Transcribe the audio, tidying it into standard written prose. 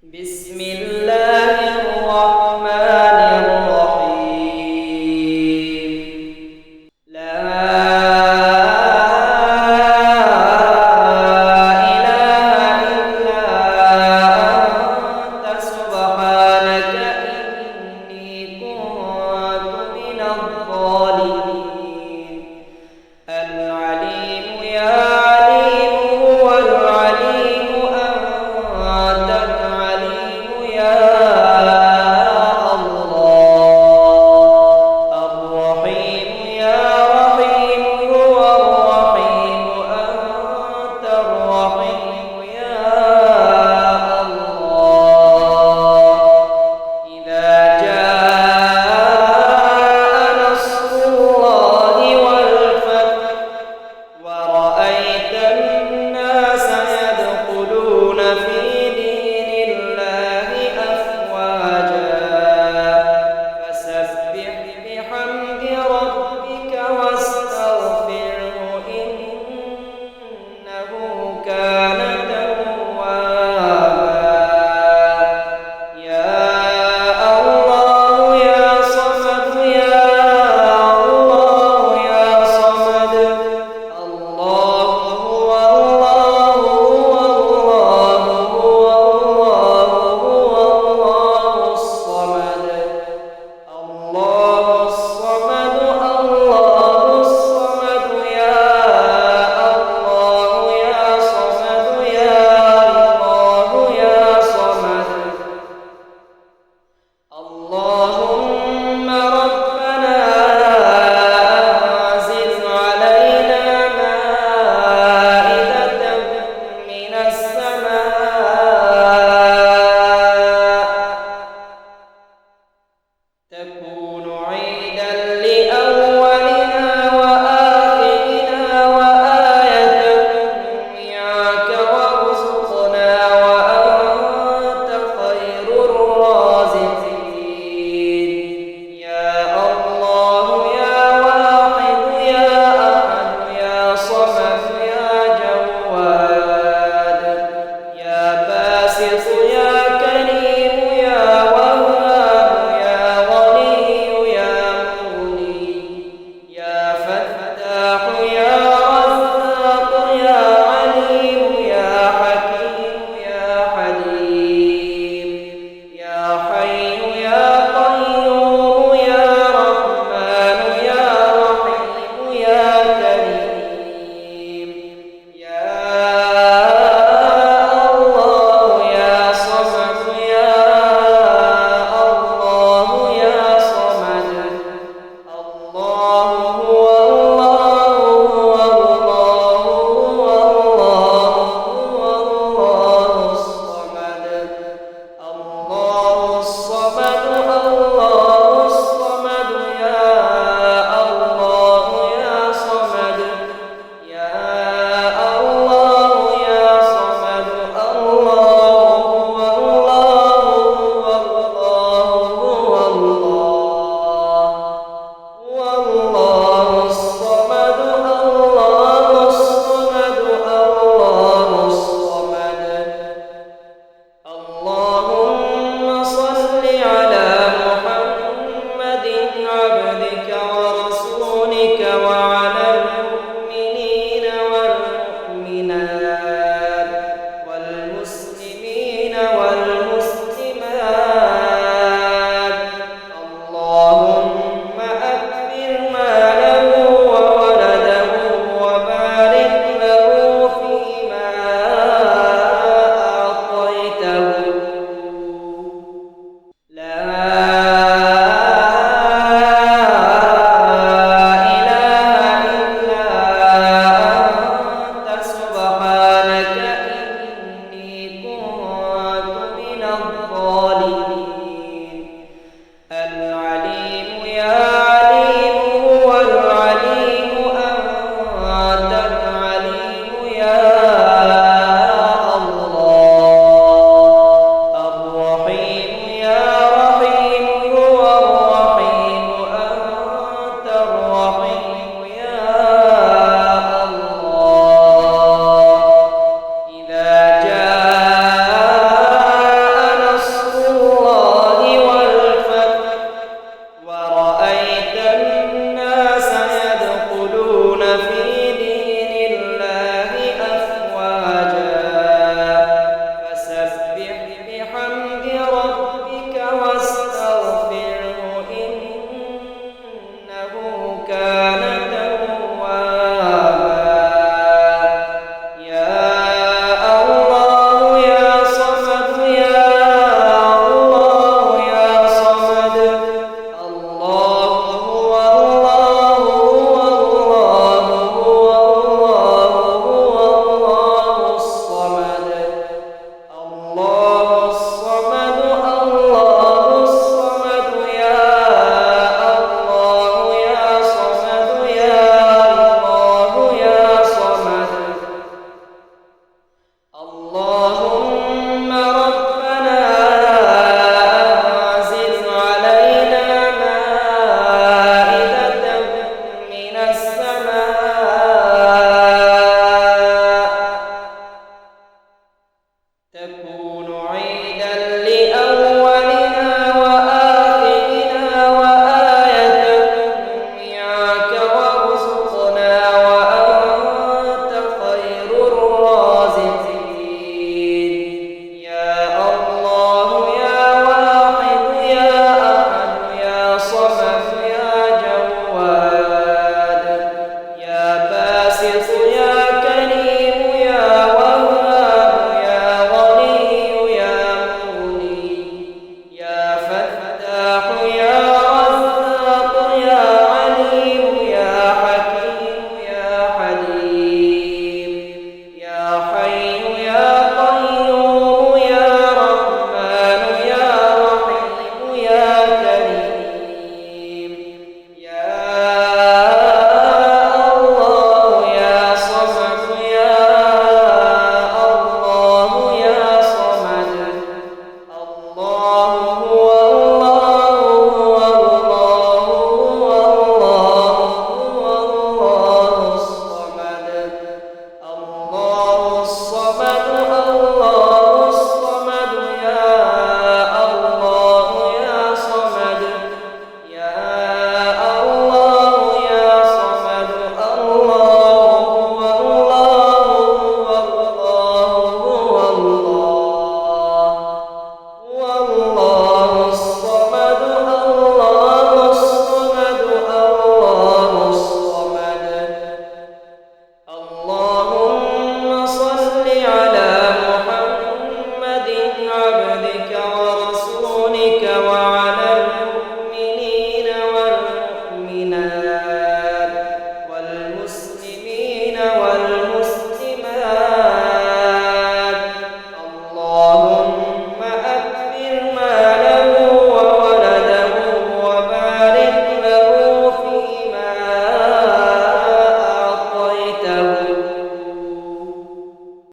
بسم الله الرحمن الرحيم. لا إله إلا أنت سبحانك إني كنت من الظالمين. العليم يا عليم هو العليم أنت العليم يا الله. الرحيم يا رحيم هو الرحيم أنت الرحيم يا الله. إذا جاء نصر الله والفتح ورأيت الناس يدخلون في دين الله أفواجا فسبح بحمد ربك واستغفره إنه كان توابا. يا الله يا صمد يا الله يا صمد. الله هو الله هو الله هو الله هو الله الصمد. الله الصمد الله الصمد يا الله يا صمد يا الله يا صمد. اللهم ربنا أنزل علينا مائدة من السماء تكون عيدا لأولنا وآخرنا وآية منك وارزقنا وأنت خير الرازقين. يا الله يا واحد يا أحد يا صمد يا جواد يا باسط يا كريم يا وهاب يا غني يا مغني يا فتاح يا رزاق يا عليم يا حكيم يا حليم يا حي يا قيوم يا رحمن يا رحيم يا كريم. يا الله يا صمد يا الله يا صمد. الله هو الله هو الله هو الله هو الله الصمد. الله الصمد الله الصمد يا الله يا صمد. يا الله يا صمد. الله هو الله هو الله هو الله هو الله الصمد. الله الصمد الله الصمد. اللهم صل على محمد عبدك ورسولك وعلى المؤمنين والمؤمنات والمسلمين والمسلمات. اللهم أكثر ماله وولده وبارك له فيما أعطيته. لا إله إلا أنت سبحانك إني كنت من الظالمين.